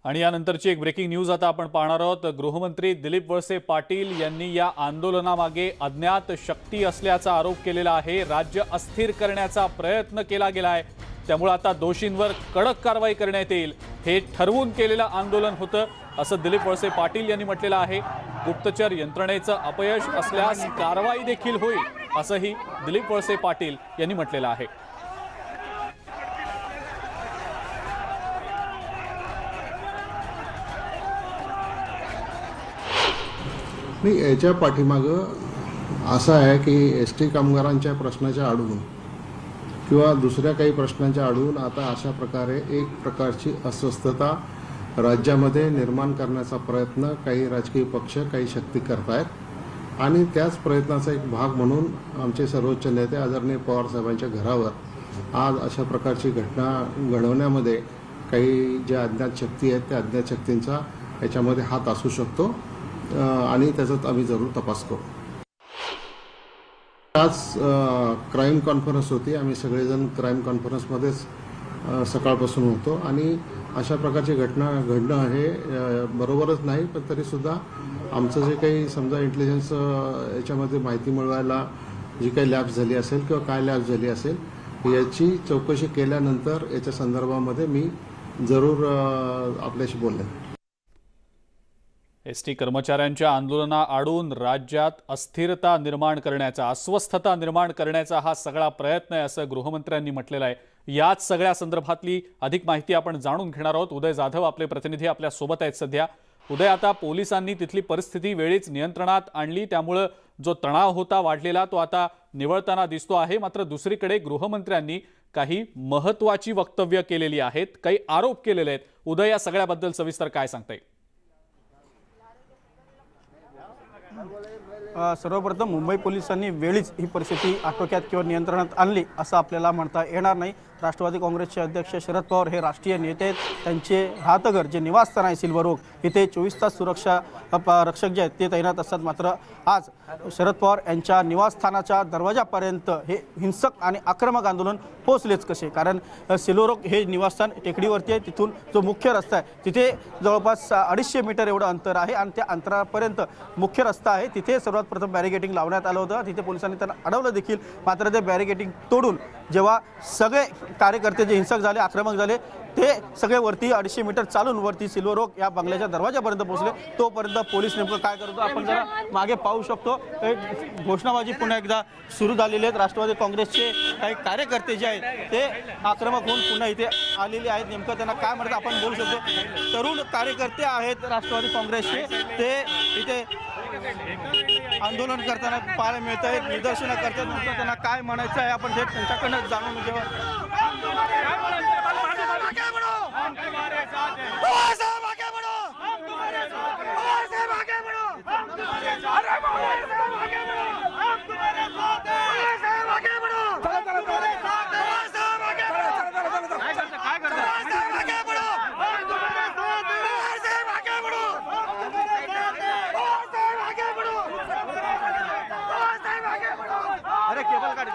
आणि यानंतरची एक breaking news आता आपण पाहणार आहोत। गृहमंत्री दिलीप वळसे पाटील यांनी या आंदोलनामागे अज्ञात शक्ती असल्याचा आरोप केलेला आहे। राज्य अस्थिर करण्याचा प्रयत्न केला गेलाय, त्यामुळे आता दोषींवर कडक कारवाई करण्यात येईल। हे ठरवून केलेलं आंदोलन होतं असं दिलीप वळसे पाटील यांनी म्हटलेलं आहे। गुप्तचर यंत्रणेचं अपयश असल्यास कारवाई देखील होईल असंही दिलीप वळसे पाटील यांनी म्हटलेलं आहे। नाही, याच्या पाठीमागं असं आहे की एस.टी. कामगारांच्या प्रश्नाच्या आडून किंवा दुसऱ्या काही प्रश्नांच्या आडून आता अशा प्रकारे एक प्रकारची अस्वस्थता राज्यामध्ये निर्माण करण्याचा प्रयत्न काही राजकीय पक्ष, काही शक्ती करत आहेत। आणि त्याच प्रयत्नाचा एक भाग म्हणून आमचे सर्वोच्च नेते आदरणीय पवार साहेबांच्या घरावर आज अशा प्रकारची घटना घडवण्यामध्ये काही ज्या अज्ञात शक्ती आहेत त्या अज्ञात शक्तींचा याच्यामध्ये हात असू शकतो आणि त्याचा आम्ही जरूर तपास करू। आज क्राईम कॉन्फरन्स होती, आम्ही सगळेजण क्राईम कॉन्फरन्समध्येच सकाळपासून होतो आणि अशा प्रकारची घटना घडणं हे बरोबरच नाही, पण तरीसुद्धा आमचं जे काही समजा इंटेलिजन्स याच्यामध्ये माहिती मिळवायला जी काही लॅप्स झाली असेल किंवा काय लॅप्स झाली असेल याची चौकशी केल्यानंतर याच्या संदर्भामध्ये मी जरूर आपल्याशी बोलेन। एसटी कर्मचाऱ्यांच्या आंदोलनाआडून राज्यात अस्थिरता निर्माण करण्याचा, अस्वस्थता निर्माण करण्याचा हा सगळा प्रयत्न आहे असं गृहमंत्र्यांनी म्हटलेलं आहे। याच सगळ्या संदर्भातली अधिक माहिती आपण जाणून घेणार आहोत। उदय जाधव आपले प्रतिनिधी आपल्या सोबत आहेत सध्या। उदय, आता पोलिसांनी तिथली परिस्थिती वेळीच नियंत्रणात आणली, त्यामुळे जो तणाव होता वाढलेला तो आता निवळताना दिसतो आहे। मात्र दुसरीकडे गृहमंत्र्यांनी काही महत्त्वाची वक्तव्य केलेली आहेत, काही आरोप केलेले आहेत। उदय, या सगळ्याबद्दल सविस्तर काय सांगता येईल? सर्वप्रथम मुंबई पोलिसांनी वेळीच ही परिस्थिती आटोक्यात किंवा नियंत्रणात आणली असं आपल्याला म्हणता येणार नाही। राष्ट्रवादी काँग्रेसचे अध्यक्ष शरद पवार हे राष्ट्रीय नेते आहेत, त्यांचे राहतघर जे निवासस्थान आहे सिल्वर ओक इथे 24 तास सुरक्षा रक्षक जे आहेत ते तैनात असतात। मात्र आज शरद पवार यांच्या निवासस्थानाच्या दरवाजापर्यंत हे हिंसक आणि आक्रमक आंदोलन पोहोचलेच कसे? कारण सिल्वर ओक हे निवासस्थान टेकडीवरती आहे, तिथून जो मुख्य रस्ता आहे तिथे जवळपास 250 मीटर एवढं अंतर आहे आणि त्या अंतरापर्यंत मुख्य रस्ता आहे। तिथे सर्वात प्रथम बॅरिगेटिंग लावण्यात आलं होतं, तिथे पोलिसांनी त्यांना अडवलं देखील। मात्र ते बॅरिगेटिंग तोडून जेव्हा सगळे कार्यकर्ते जे हिंसक झाले, आक्रमक झाले, ते सगळे वरती 250 मीटर चालून वरती सिल्वर ओक या बंगल्याच्या दरवाजापर्यंत पोहोचले। तोपर्यंत पोलीस नेमकं काय करतो आपण जरा मागे पाहू शकतो। घोषणाबाजी पुन्हा एकदा सुरू झालेली आहेत। राष्ट्रवादी काँग्रेसचे काही कार्यकर्ते जे आहेत ते आक्रमक होऊन पुन्हा इथे आलेले आहेत। नेमकं त्यांना काय म्हणतात आपण बोलू शकतो। तरुण कार्यकर्ते आहेत राष्ट्रवादी काँग्रेसचे, ते इथे आंदोलन करताना पाहायला मिळत आहेत, निदर्शनं करतात। नंतर त्यांना काय म्हणायचं आहे आपण थेट त्यांच्याकडनं जाणून घेऊ। अरे केबल काढ।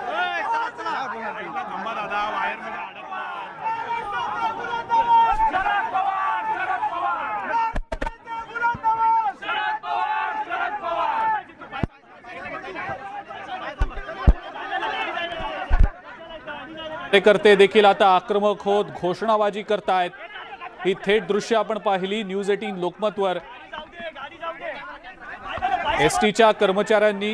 कार्यकर्ते देखील आता आक्रमक होत घोषणाबाजी करतायत। ही थेट दृश्य आपण पाहिली न्यूज 18 लोकमतवर। एसटीच्या कर्मचाऱ्यांनी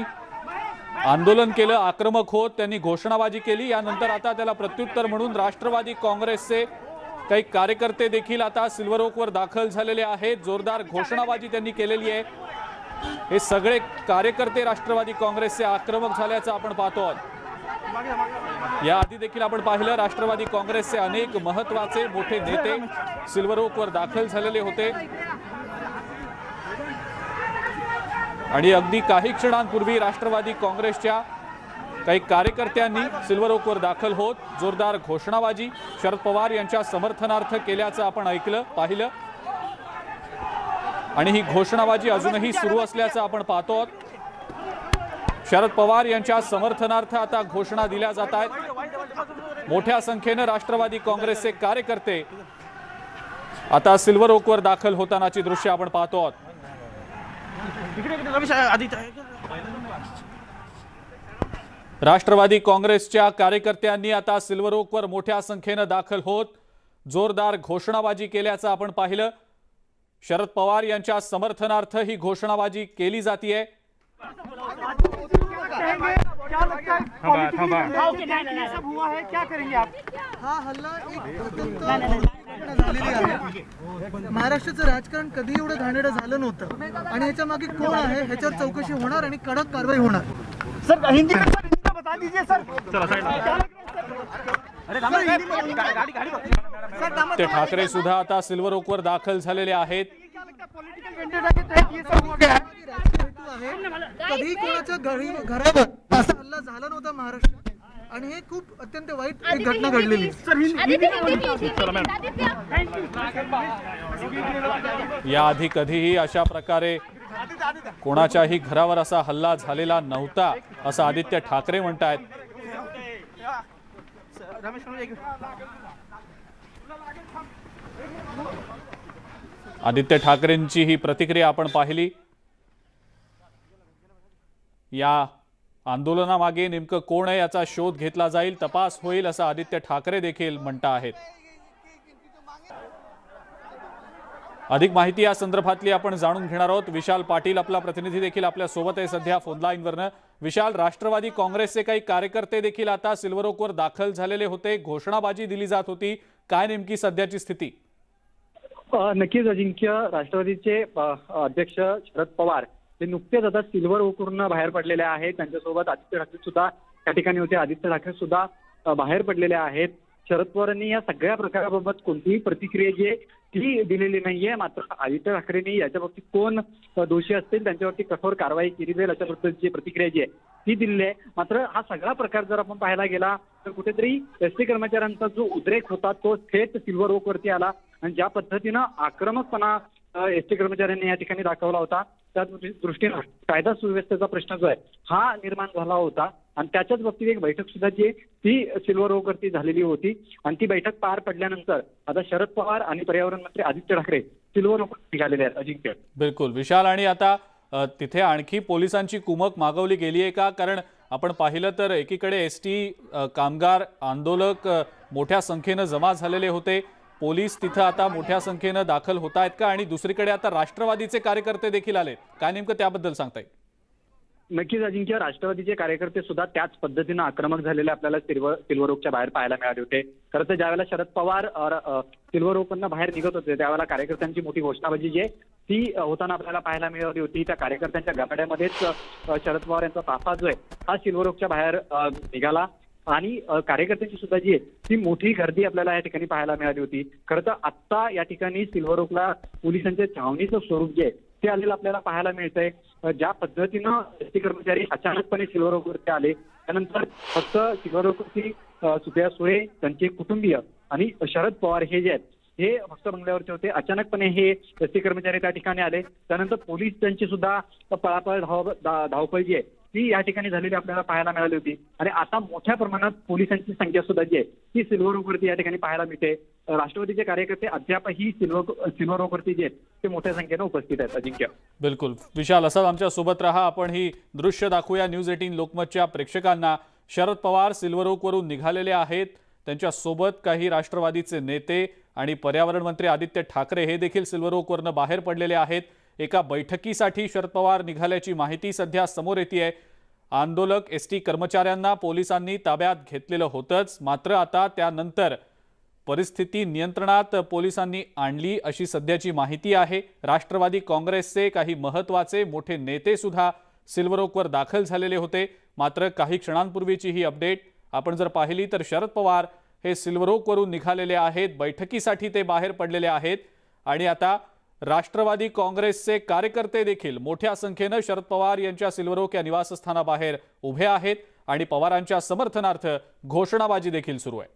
आंदोलन केलं, आक्रमक होत त्यांनी घोषणाबाजी केली। यानंतर आता त्याला प्रत्युत्तर म्हणून राष्ट्रवादी काँग्रेसचे काही कार्यकर्ते देखील आता सिल्वर ओकवर दाखल झालेले आहेत। जोरदार घोषणाबाजी त्यांनी केलेली आहे। हे सगळे कार्यकर्ते राष्ट्रवादी काँग्रेसचे आक्रमक झाल्याचं आपण पाहतो आहोत। याआधी देखील आपण पाहिलं राष्ट्रवादी काँग्रेसचे अनेक महत्त्वाचे मोठे नेते सिल्वर ओकवर दाखल झालेले होते आणि अगदी काही क्षणांपूर्वी राष्ट्रवादी काँग्रेसच्या काही कार्यकर्त्यांनी सिल्वर ओकवर दाखल होत जोरदार घोषणाबाजी शरद पवार यांच्या समर्थनार्थ केल्याचं आपण पाहिलं आणि ही घोषणाबाजी अजूनही सुरू असल्याचं आपण पाहतो आहोत। शरद पवार यांच्या समर्थनार्थ आता घोषणा दिल्या जात आहेत। मोठ्या संख्येने राष्ट्रवादी काँग्रेसचे कार्यकर्ते आता सिल्वर ओकवर दाखल होतानाची दृश्य आपण पाहतो आहोत. राष्ट्रवादी काँग्रेसच्या कार्यकर्त्यांनी आता सिल्वर ओकवर मोठ्या संख्येने दाखल होत जोरदार घोषणाबाजी केल्याचं आपण पाहिलं. शरद पवार यांच्या समर्थनार्थ ही घोषणाबाजी केली जातीये. हा हल्ला महाराष्ट्राचं राजकारण कधी एवढं घाणेरडं झालं नव्हतं आणि ह्याच्या मागे कोण आहे ह्याच्यावर चौकशी होणार आणि कडक कारवाई होणार. सर हिंदी में बता दीजिए सर. ते ठाकरे सुद्धा आता सिल्वर ओकवर दाखल झालेले आहेत. कधी कोणाच्या घरावर असा हल्ला झाला नव्हता महाराष्ट्रात आणि हे खूप अत्यंत वाईट एक घटना घडलेली. याआधी कधीही अशा प्रकारे कोणाच्याही घरावर असा हल्ला झालेला नव्हता असं आदित्य ठाकरे म्हणतायत. आदित्य ठाकरेंची ही प्रतिक्रिया आपण पाहिली. या आंदोलनामागे नेमकं कोण आहे याचा शोध घेतला जाईल, तपास होईल असं आदित्य ठाकरे देखील म्हणत आहेत. अधिक माहिती या संदर्भातली आपण जाणून घेणार आहोत. विशाल पाटील आपला प्रतिनिधी देखील आपल्या सोबत आहे सध्या फोन लाईनवरनं. विशाल, राष्ट्रवादी काँग्रेसचे काही कार्यकर्ते देखील आता सिल्वर ओकवर दाखल झालेले होते, घोषणाबाजी दिली जात होती. काय नेमकी सध्याची स्थिती? नक्कीच अजिंक्य, राष्ट्रवादीचे अध्यक्ष शरद पवार हे नुकतेच आता सिल्वर ओकवरून बाहेर पडलेले आहेत. त्यांच्यासोबत आदित्य ठाकरे सुद्धा त्या ठिकाणी होते. आदित्य ठाकरे सुद्धा बाहेर पडलेले आहेत. शरद पवारांनी या सगळ्या प्रकाराबाबत कोणतीही प्रतिक्रिया जी आहे ती दिलेली नाहीये. मात्र आदित्य ठाकरेंनी याच्या बाबतीत कोण दोषी असतील त्यांच्यावरती कठोर कारवाई केली जाईल अशा पद्धतीची प्रतिक्रिया जी आहे ती दिलेली आहे. मात्र हा सगळा प्रकार जर आपण पाहायला गेला तर कुठेतरी एसटी कर्मचाऱ्यांचा जो उद्रेक होता तो थेट सिल्वर ओकवरती आला आणि ज्या पद्धतीनं आक्रमकपणा एसटी कर्मचाऱ्यांनी या ठिकाणी दाखवला होता त्या दृष्टीनं कायदा सुव्यवस्थेचा प्रश्न जो आहे हा निर्माण झाला होता. आणि त्याच्याच बाबतीत एक बैठक सुद्धा जी ती सिल्वर ओकवरती झालेली होती आणि ती बैठक पार पडल्यानंतर आता शरद पवार आणि पर्यावरण मंत्री आदित्य ठाकरे सिल्वर ओकवर निघालेले आहेत. अजिंक्य, बिलकुल विशाल, आणि आता तिथे आणखी पोलिसांची कुमक मागवली गेली आहे का? कारण आपण पाहिलं तर एकीकडे एसटी कामगार आंदोलक मोठ्या संख्येनं जमा झालेले होते, पोलीस तिथं आता मोठ्या संख्येनं दाखल होत आहेत का? आणि दुसरीकडे आता राष्ट्रवादीचे कार्यकर्ते देखील आले, काय नेमकं त्याबद्दल सांगता येईल? नक्कीच अजिंक्य, राष्ट्रवादीचे कार्यकर्ते सुद्धा त्याच पद्धतीनं आक्रमक झालेले आपल्याला सिल्वर ओकच्या बाहेर पाहायला मिळाले होते. खरं तर ज्यावेळेला शरद पवार सिल्वर ओकवरनं बाहेर निघत होते त्यावेळेला कार्यकर्त्यांची मोठी घोषणाबाजी जी आहे ती होताना आपल्याला पाहायला मिळाली होती. त्या कार्यकर्त्यांच्या गटाड्यामध्येच शरद पवार यांचा ताफा जो आहे हा सिल्वर ओकच्या बाहेर निघाला आणि कार्यकर्त्यांची सुद्धा जी आहे ती मोठी गर्दी आपल्याला या ठिकाणी पाहायला मिळाली होती. खरं तर आत्ता या ठिकाणी सिल्वर ओकला पोलिसांच्या छावणीचं स्वरूप जे आहे ते आलेलं आपल्याला पाहायला मिळतंय. ज्या पद्धतीनं एसटी कर्मचारी अचानकपणे सिल्वर ओकवरती आले त्यानंतर फक्त सिल्वर ओकवरती सुप्रिया सुळे, त्यांचे कुटुंबीय आणि शरद पवार हे जे आहेत हे फक्त बंगल्यावरचे होते. अचानकपणे हे एसटी कर्मचारी त्या ठिकाणी आले. त्यानंतर पोलीस त्यांची सुद्धा पळापळ धावपळ जी आहे ती या ठिकाणी झालेली आपल्याला पाहायला मिळाली होती. आणि आता मोठ्या प्रमाणात पोलिसांची संख्या सुद्धा जी आहे ती सिल्वर ओकवरती या ठिकाणी पाहायला मिळते. राष्ट्रवादीचे कार्यकर्ते अद्यापही सिल्वर ओकवरती जे आहेत ते मोठ्या संख्येनं उपस्थित आहेत. अजिंक्य, बिलकुल विशाल, असं आमच्या सोबत राहा. आपण ही दृश्य दाखवूया न्यूज 18 लोकमतच्या प्रेक्षकांना. शरद पवार सिल्वर ओकवरून निघालेले आहेत, त्यांच्या सोबत काही राष्ट्रवादीचे नेते आणि पर्यावरण मंत्री आदित्य ठाकरे हे देखील सिल्वर ओकवरनं बाहेर पडलेले आहेत. एका बैठकीसाठी शरद पवार निघाल्याची माहिती सध्या समोर येते. आंदोलक एसटी कर्मचाऱ्यांना पोलिसांनी ताब्यात घेतलेलं होतंच, मात्र आता त्यानंतर परिस्थिती नियंत्रणात पोलिसांनी आणली अशी सध्याची माहिती आहे. राष्ट्रवादी काँग्रेसचे काही महत्त्वाचे मोठे नेते सुद्धा सिल्वर ओकवर दाखल झालेले होते. मात्र काही क्षणांपूर्वीची ही अपडेट आपण जर पाहिली तर शरद पवार हे सिल्वर ओकवरून निघालेले आहेत, बैठकीसाठी ते बाहेर पडलेले आहेत. आणि आता राष्ट्रवादी काँग्रेसचे कार्यकर्ते देखील मोठ्या संख्येनं शरद पवार यांच्या सिल्वर ओक या निवासस्थानाबाहेर उभे आहेत आणि पवारांच्या समर्थनार्थ घोषणाबाजी देखील सुरू आहे.